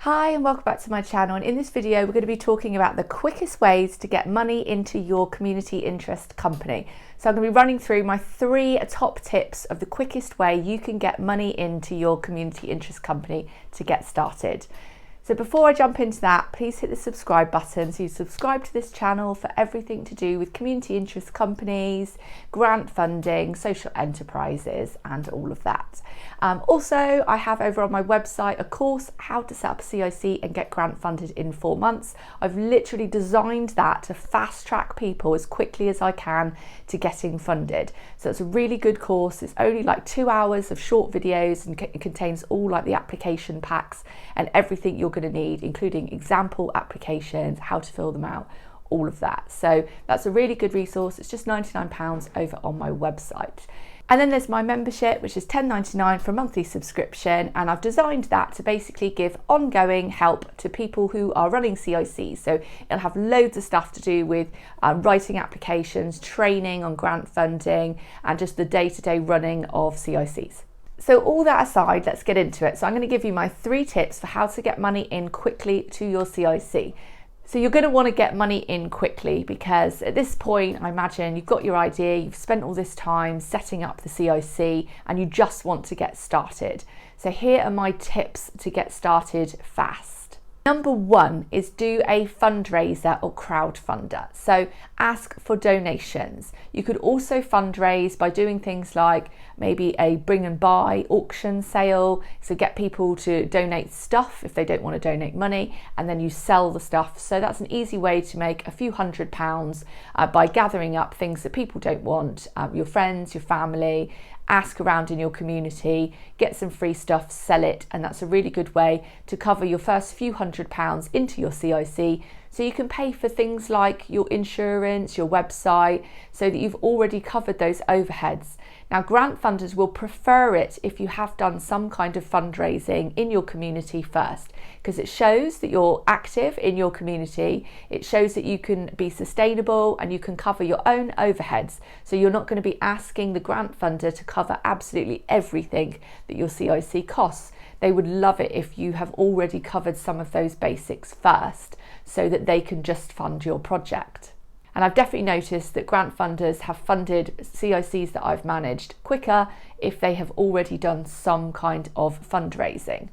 Hi and welcome back to my channel, and in this video we're going to be talking about the quickest ways to get money into your community interest company. So I'm going to be running through my 3 top tips of the quickest way you can get money into your community interest company to get started. So before I jump into that, please hit the subscribe button so you subscribe to this channel for everything to do with community interest companies, grant funding, social enterprises and all of that. Also, I have over on my website a course, how to set up a CIC and get grant funded in 4 months. I've literally designed that to fast track people as quickly as I can to getting funded. So it's a really good course. It's only like 2 hours of short videos and it contains all like the application packs and everything you're going to need, including example applications, how to fill them out, all of that. So that's a really good resource. It's just £99 over on my website. And then there's my membership, which is £10.99 for a monthly subscription. And I've designed that to basically give ongoing help to people who are running CICs. So it'll have loads of stuff to do with writing applications, training on grant funding, and just the day-to-day running of CICs. So all that aside, let's get into it. So I'm going to give you my 3 tips for how to get money in quickly to your CIC. So you're going to want to get money in quickly because at this point, I imagine you've got your idea, you've spent all this time setting up the CIC and you just want to get started. So here are my tips to get started fast. Number 1 is do a fundraiser or crowdfunder. So ask for donations. You could also fundraise by doing things like maybe a bring and buy auction sale. So get people to donate stuff if they don't want to donate money, and then you sell the stuff. So that's an easy way to make a few £100s by gathering up things that people don't want, your friends, your family. Ask around in your community, get some free stuff, sell it, and that's a really good way to cover your first few £100s into your CIC so you can pay for things like your insurance, your website, so that you've already covered those overheads. Now, grant funders will prefer it if you have done some kind of fundraising in your community first, because it shows that you're active in your community. It shows that you can be sustainable and you can cover your own overheads. So you're not going to be asking the grant funder to cover absolutely everything that your CIC costs. They would love it if you have already covered some of those basics first so that they can just fund your project. And I've definitely noticed that grant funders have funded CICs that I've managed quicker if they have already done some kind of fundraising.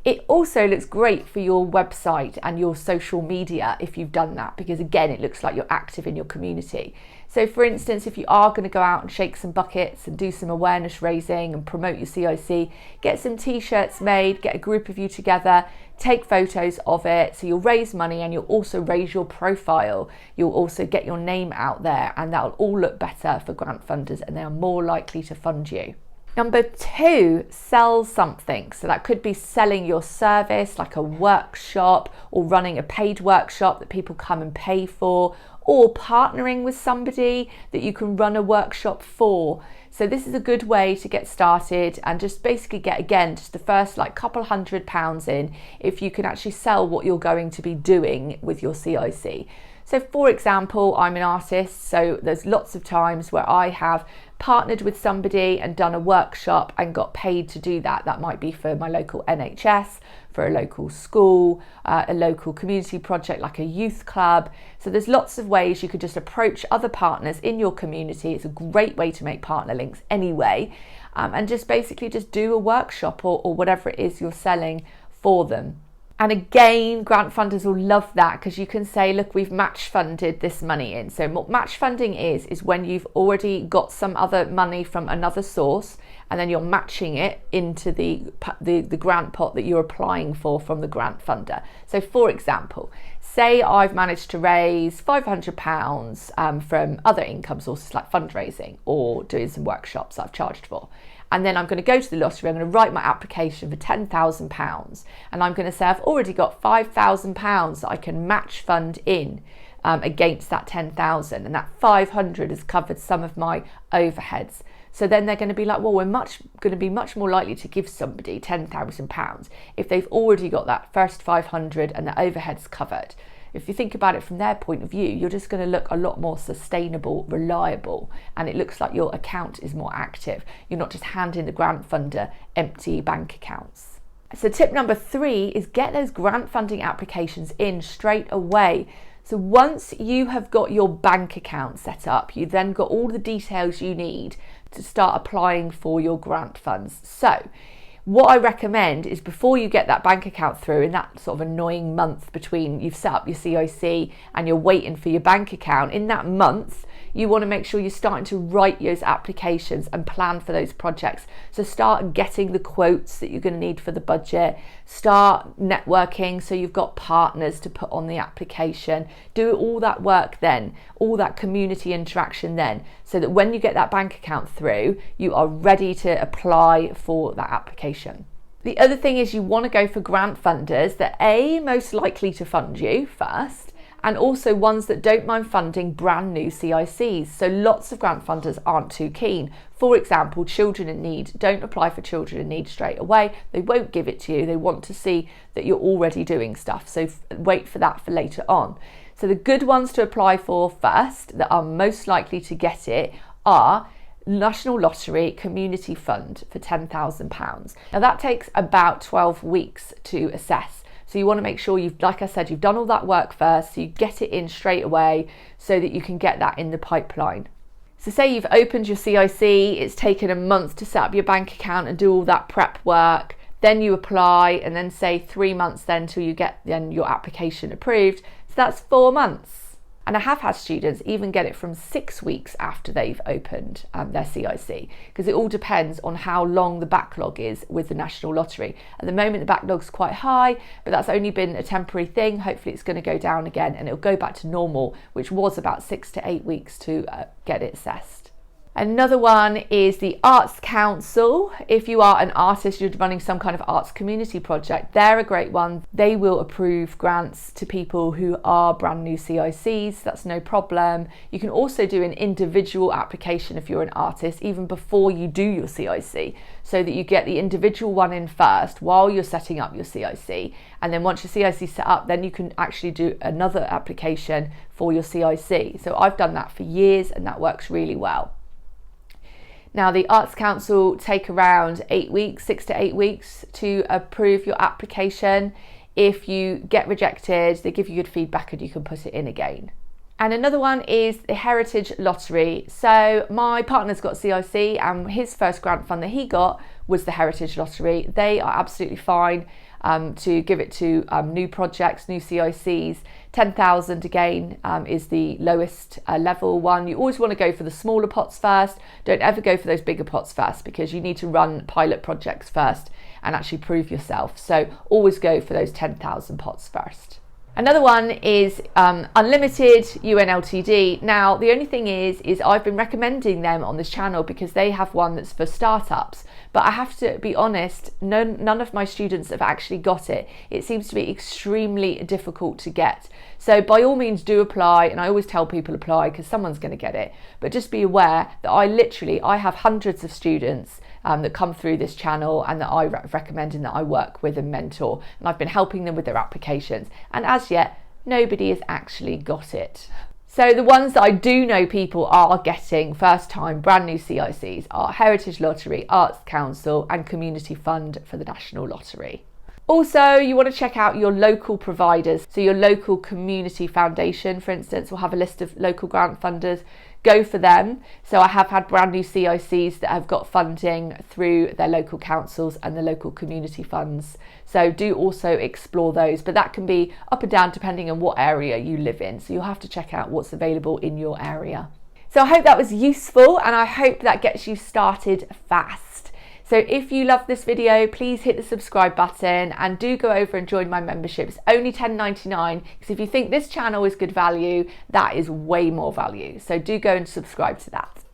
It also looks great for your website and your social media if you've done that, because again, it looks like you're active in your community. So for instance, if you are going to go out and shake some buckets and do some awareness raising and promote your CIC, get some t-shirts made, get a group of you together, take photos of it. So you'll raise money and you'll also raise your profile. You'll also get your name out there, and that'll all look better for grant funders and they are more likely to fund you. Number 2, sell something. So that could be selling your service, like a workshop, or running a paid workshop that people come and pay for, or partnering with somebody that you can run a workshop for. So this is a good way to get started and just basically get, again, just the first like couple £100s in if you can actually sell what you're going to be doing with your CIC. So for example, I'm an artist, so there's lots of times where I have partnered with somebody and done a workshop and got paid to do that. That might be for my local NHS, for a local school, a local community project like a youth club. So there's lots of ways you could just approach other partners in your community. It's a great way to make partner links anyway, and just basically just do a workshop or whatever it is you're selling for them. And again, grant funders will love that because you can say, look, we've match funded this money in. So what match funding is when you've already got some other money from another source and then you're matching it into the grant pot that you're applying for from the grant funder. So for example, say I've managed to raise £500 from other income sources like fundraising or doing some workshops that I've charged for. And then I'm going to go to the lottery, I'm going to write my application for £10,000 and I'm going to say I've already got £5,000 that I can match fund in against that 10,000, and that 500 has covered some of my overheads. So then they're going to be like, well, we're going to be much more likely to give somebody £10,000 if they've already got that first 500 and the overheads covered. If you think about it from their point of view, you're just going to look a lot more sustainable, reliable, and it looks like your account is more active. You're not just handing the grant funder empty bank accounts. So tip number 3 is get those grant funding applications in straight away. So once you have got your bank account set up, you then got all the details you need to start applying for your grant funds. So what I recommend is before you get that bank account through, in that sort of annoying month between you've set up your CIC and you're waiting for your bank account, in that month, you want to make sure you're starting to write those applications and plan for those projects. So start getting the quotes that you're going to need for the budget, start networking so you've got partners to put on the application, do all that work then, all that community interaction then, so that when you get that bank account through, you are ready to apply for that application. The other thing is you want to go for grant funders that are most likely to fund you first, and also ones that don't mind funding brand new CICs. So lots of grant funders aren't too keen. For example, Children in Need, don't apply for Children in Need straight away. They won't give it to you. They want to see that you're already doing stuff. So wait for that for later on. So the good ones to apply for first, that are most likely to get it, are National Lottery Community Fund for £10,000. Now that takes about 12 weeks to assess. So you want to make sure you've, like I said, you've done all that work first, so you get it in straight away so that you can get that in the pipeline. So say you've opened your CIC, it's taken a month to set up your bank account and do all that prep work, then you apply, and then say 3 months then till you get then your application approved. So that's 4 months. And I have had students even get it from 6 weeks after they've opened their CIC, because it all depends on how long the backlog is with the National Lottery. At the moment, the backlog's quite high, but that's only been a temporary thing. Hopefully it's going to go down again and it'll go back to normal, which was about 6 to 8 weeks to get it assessed. Another one is the Arts Council. If you are an artist, you're running some kind of arts community project, they're a great one. They will approve grants to people who are brand new CICs, that's no problem. You can also do an individual application if you're an artist, even before you do your CIC, so that you get the individual one in first while you're setting up your CIC. And then once your CIC is set up, then you can actually do another application for your CIC. So I've done that for years and that works really well. Now, the Arts Council take around 8 weeks, 6 to 8 weeks to approve your application. If you get rejected, they give you good feedback and you can put it in again. And another one is the Heritage Lottery. So my partner's got CIC and his first grant fund that he got was the Heritage Lottery. They are absolutely fine to give it to new projects, new CICs. 10,000 again is the lowest level one. You always want to go for the smaller pots first. Don't ever go for those bigger pots first, because you need to run pilot projects first and actually prove yourself. So always go for those 10,000 pots first. Another one is Unlimited UNLTD. Now, the only thing is I've been recommending them on this channel because they have one that's for startups. But I have to be honest, none of my students have actually got it. It seems to be extremely difficult to get. So by all means do apply, and I always tell people apply because someone's going to get it. But just be aware that I have hundreds of students that come through this channel and that I recommend and that I work with and mentor, and I've been helping them with their applications, and as yet nobody has actually got it. So the ones that I do know people are getting first time brand new CICs are Heritage Lottery, Arts Council and Community Fund for the National Lottery. Also, you want to check out your local providers. So your local community foundation, for instance, will have a list of local grant funders. Go for them. So I have had brand new CICs that have got funding through their local councils and the local community funds. So do also explore those, but that can be up and down depending on what area you live in. So you'll have to check out what's available in your area. So I hope that was useful, and I hope that gets you started fast. So if you love this video, please hit the subscribe button and do go over and join my membership. It's only $10.99, because if you think this channel is good value, that is way more value. So do go and subscribe to that.